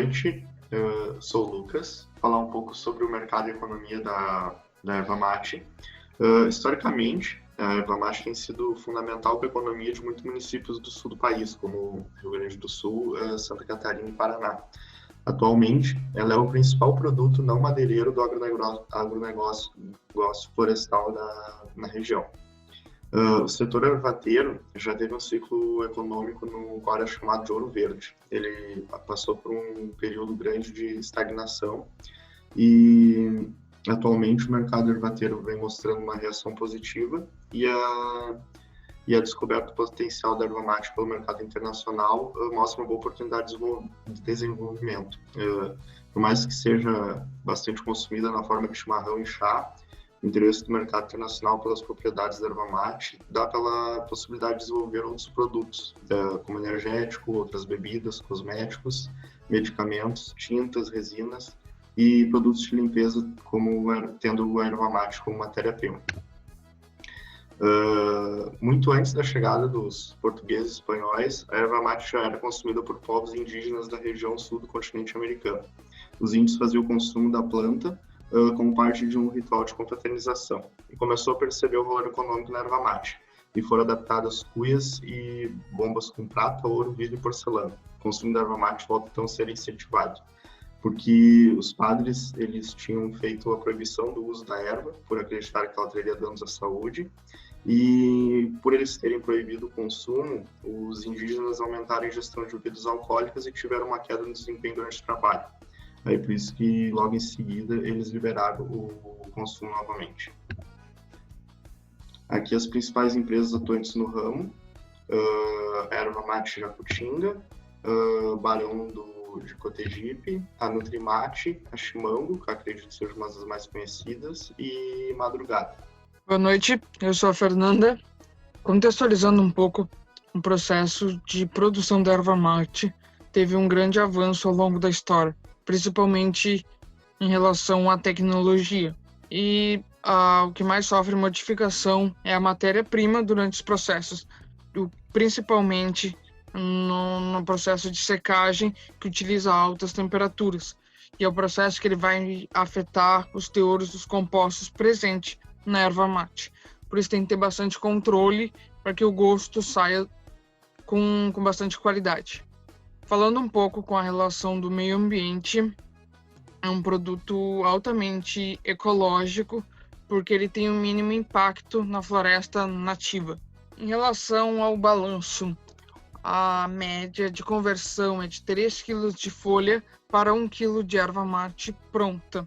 noite, sou o Lucas. Falar um pouco sobre o mercado e economia da erva mate. Historicamente, a erva mate tem sido fundamental para a economia de muitos municípios do sul do país, como Rio Grande do Sul, Santa Catarina e Paraná. Atualmente, ela é o principal produto não madeireiro do agronegócio florestal na região. O setor ervateiro já teve um ciclo econômico no qual era chamado de ouro verde. Ele passou por um período grande de estagnação e atualmente o mercado ervateiro vem mostrando uma reação positiva e a descoberta do potencial da erva mate pelo mercado internacional mostra uma boa oportunidade de desenvolvimento. Por mais que seja bastante consumida na forma de chimarrão e chá, o interesse do mercado internacional pelas propriedades da erva mate dá pela possibilidade de desenvolver outros produtos, como energético, outras bebidas, cosméticos, medicamentos, tintas, resinas e produtos de limpeza, tendo a erva mate como matéria-prima. Muito antes da chegada dos portugueses e espanhóis, a erva mate já era consumida por povos indígenas da região sul do continente americano. Os índios faziam o consumo da planta como parte de um ritual de confraternização e começou a perceber o valor econômico na erva mate e foram adaptadas cuias e bombas com prata, ouro, vidro e porcelana. O consumo da erva mate volta então a ser incentivado, porque os padres eles tinham feito a proibição do uso da erva por acreditar que ela traria danos à saúde, e por eles terem proibido o consumo, os indígenas aumentaram a ingestão de bebidas alcoólicas e tiveram uma queda no desempenho durante o trabalho. Aí por isso que logo em seguida eles liberaram o consumo novamente. Aqui as principais empresas atuantes no ramo: Erva Mate Jacutinga, Barão de Cotegipe, a Nutrimate, a Chimango, que acredito que seja uma das mais conhecidas, e Madrugada. Boa noite, eu sou a Fernanda. Contextualizando um pouco o processo de produção da erva mate, teve um grande avanço ao longo da história, principalmente em relação à tecnologia. E o que mais sofre modificação é a matéria-prima durante os processos, principalmente no processo de secagem, que utiliza altas temperaturas. E é o processo que ele vai afetar os teores dos compostos presentes na erva mate. Por isso tem que ter bastante controle para que o gosto saia com bastante qualidade. Falando um pouco com a relação do meio ambiente, é um produto altamente ecológico, porque ele tem um mínimo impacto na floresta nativa. Em relação ao balanço, a média de conversão é de 3 kg de folha para 1 kg de erva mate pronta.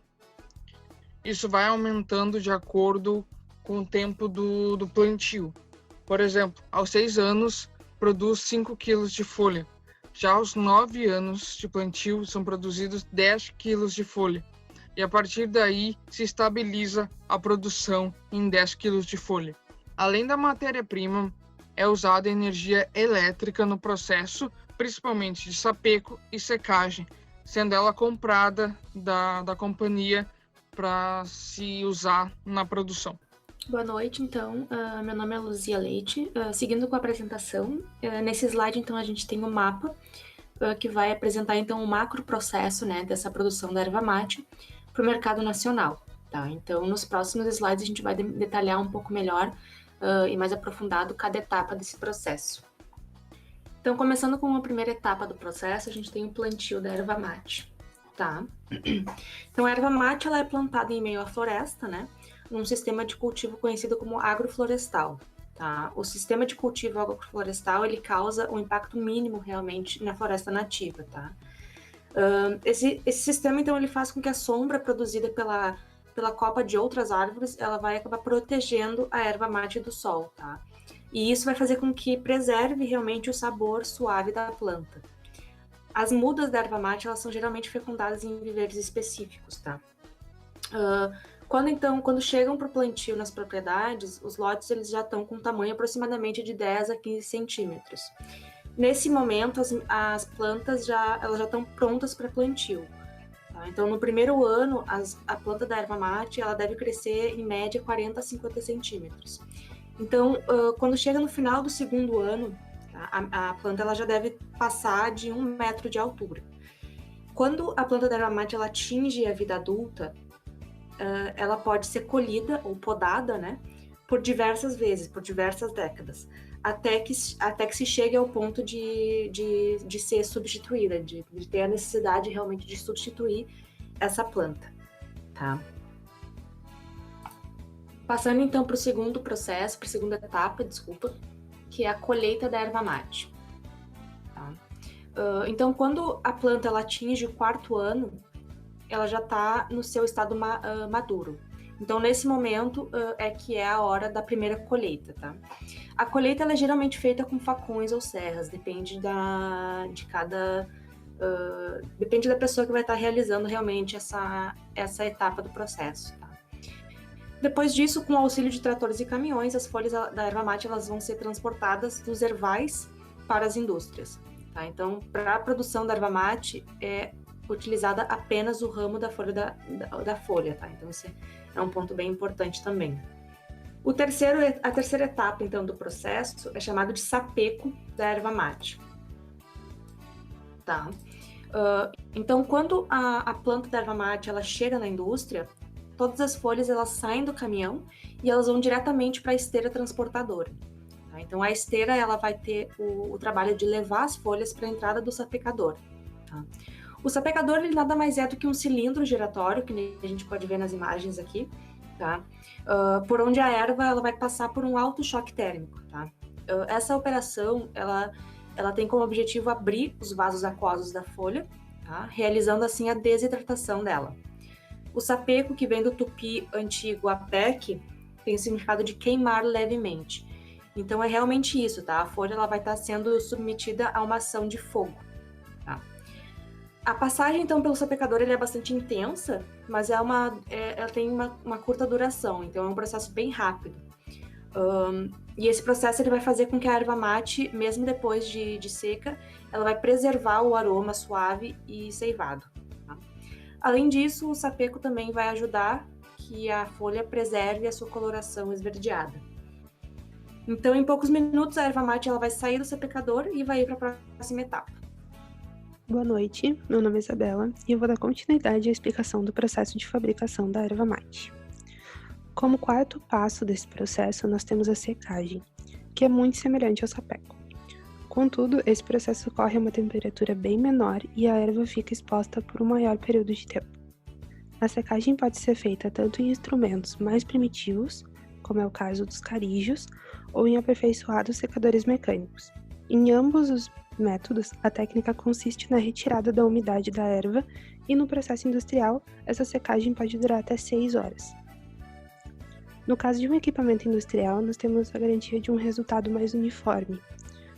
Isso vai aumentando de acordo com o tempo do plantio. Por exemplo, aos 6 anos, produz 5 kg de folha. Já aos 9 anos de plantio, são produzidos 10 kg de folha. E a partir daí, se estabiliza a produção em 10 kg de folha. Além da matéria-prima, é usada energia elétrica no processo, principalmente de sapeco e secagem, sendo ela comprada da companhia para se usar na produção. Boa noite, então. Meu nome é Luzia Leite. Seguindo com a apresentação, nesse slide, então, a gente tem um mapa que vai apresentar, então, o macro processo, né, dessa produção da erva mate para o mercado nacional. Tá? Então, nos próximos slides, a gente vai detalhar um pouco melhor e mais aprofundado cada etapa desse processo. Então, começando com a primeira etapa do processo, a gente tem o plantio da erva mate. Tá? Então, a erva mate ela é plantada em meio à floresta, né? Num sistema de cultivo conhecido como agroflorestal. Tá? O sistema de cultivo agroflorestal ele causa um impacto mínimo realmente na floresta nativa. Tá? Esse sistema então ele faz com que a sombra produzida pela copa de outras árvores ela vai acabar protegendo a erva mate do sol. Tá? E isso vai fazer com que preserve realmente o sabor suave da planta. As mudas da erva mate elas são geralmente fecundadas em viveiros específicos. Tá? Quando chegam para o plantio nas propriedades, os lotes eles já estão com tamanho aproximadamente de 10 a 15 centímetros. Nesse momento, as plantas já estão prontas para plantio. Tá? Então, no primeiro ano, a planta da erva mate ela deve crescer em média 40 a 50 centímetros. Então, quando chega no final do segundo ano, tá? A planta ela já deve passar de 1 metro de altura. Quando a planta da erva mate ela atinge a vida adulta, ela pode ser colhida ou podada, né, por diversas vezes, por diversas décadas, até que se chegue ao ponto de ser substituída, de ter a necessidade realmente de substituir essa planta, tá? Passando então para o segundo processo, para a segunda etapa, desculpa, que é a colheita da erva mate. Tá? Então, quando a planta ela atinge o 4º ano, ela já está no seu estado maduro. Então, nesse momento é que é a hora da primeira colheita, tá? A colheita ela é geralmente feita com facões ou serras, depende depende da pessoa que vai estar realizando realmente essa etapa do processo, tá? Depois disso, com o auxílio de tratores e caminhões, as folhas da erva mate elas vão ser transportadas dos ervais para as indústrias, tá? Então, para a produção da erva mate é utilizada apenas o ramo da folha da folha, tá? Então, esse é um ponto bem importante também. A terceira etapa, então, do processo é chamado de sapeco da erva mate. Tá? Então, quando a planta da erva mate ela chega na indústria, todas as folhas elas saem do caminhão e elas vão diretamente para a esteira transportadora. Tá? Então, a esteira ela vai ter o trabalho de levar as folhas para a entrada do sapecador. Tá? O sapecador ele nada mais é do que um cilindro giratório, que a gente pode ver nas imagens aqui, tá? Por onde a erva ela vai passar por um alto choque térmico. Tá? Essa operação ela tem como objetivo abrir os vasos aquosos da folha, tá? Realizando assim a desidratação dela. O sapeco, que vem do tupi antigo apec, tem o significado de queimar levemente. Então é realmente isso, tá? A folha ela vai estar sendo submetida a uma ação de fogo. Tá? A passagem, então, pelo sapecador ele é bastante intensa, mas ela tem uma curta duração, então é um processo bem rápido. E esse processo ele vai fazer com que a erva mate, mesmo depois de seca, ela vai preservar o aroma suave e ceivado. Tá? Além disso, o sapeco também vai ajudar que a folha preserve a sua coloração esverdeada. Então, em poucos minutos, a erva mate ela vai sair do sapecador e vai ir para a próxima etapa. Boa noite, meu nome é Isabela e eu vou dar continuidade à explicação do processo de fabricação da erva mate. Como quarto passo desse processo, nós temos a secagem, que é muito semelhante ao sapeco. Contudo, esse processo ocorre a uma temperatura bem menor e a erva fica exposta por um maior período de tempo. A secagem pode ser feita tanto em instrumentos mais primitivos, como é o caso dos carijos, ou em aperfeiçoados secadores mecânicos. Em ambos os métodos, a técnica consiste na retirada da umidade da erva e no processo industrial, essa secagem pode durar até 6 horas. No caso de um equipamento industrial, nós temos a garantia de um resultado mais uniforme,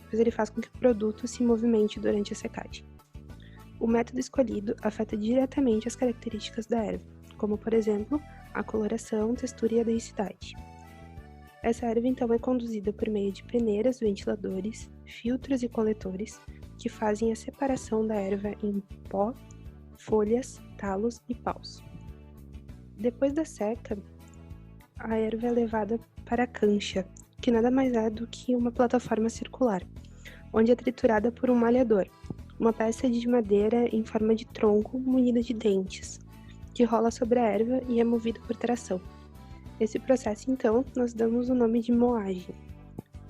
pois ele faz com que o produto se movimente durante a secagem. O método escolhido afeta diretamente as características da erva, como, por exemplo, a coloração, textura e a densidade. Essa erva, então, é conduzida por meio de peneiras, ventiladores, filtros e coletores, que fazem a separação da erva em pó, folhas, talos e paus. Depois da seca, a erva é levada para a cancha, que nada mais é do que uma plataforma circular, onde é triturada por um malhador, uma peça de madeira em forma de tronco munida de dentes, que rola sobre a erva e é movido por tração. Esse processo, então, nós damos o nome de moagem.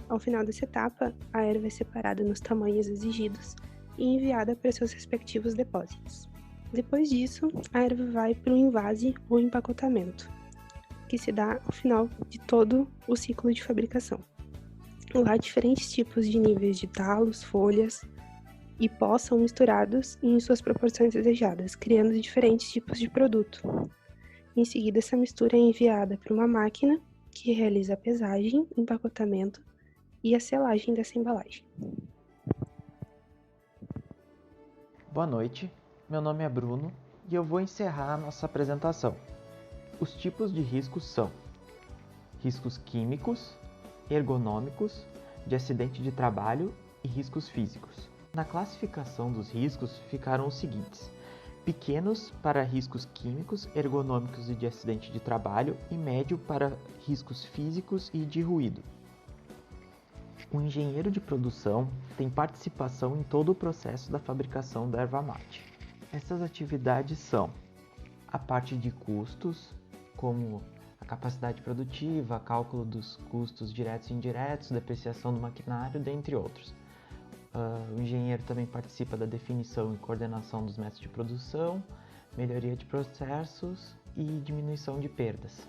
Ao final dessa etapa, a erva é separada nos tamanhos exigidos e enviada para seus respectivos depósitos. Depois disso, a erva vai para o envase ou empacotamento, que se dá ao final de todo o ciclo de fabricação. Lá, diferentes tipos de níveis de talos, folhas e pó são misturados em suas proporções desejadas, criando diferentes tipos de produto. Em seguida, essa mistura é enviada para uma máquina que realiza a pesagem, empacotamento e a selagem dessa embalagem. Boa noite, meu nome é Bruno e eu vou encerrar a nossa apresentação. Os tipos de riscos são riscos químicos, ergonômicos, de acidente de trabalho e riscos físicos. Na classificação dos riscos ficaram os seguintes: pequenos para riscos químicos, ergonômicos e de acidente de trabalho, e médio para riscos físicos e de ruído. O engenheiro de produção tem participação em todo o processo da fabricação da erva mate. Essas atividades são a parte de custos, como a capacidade produtiva, cálculo dos custos diretos e indiretos, depreciação do maquinário, dentre outros. O engenheiro também participa da definição e coordenação dos métodos de produção, melhoria de processos e diminuição de perdas.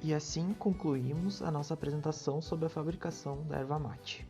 E assim concluímos a nossa apresentação sobre a fabricação da erva mate.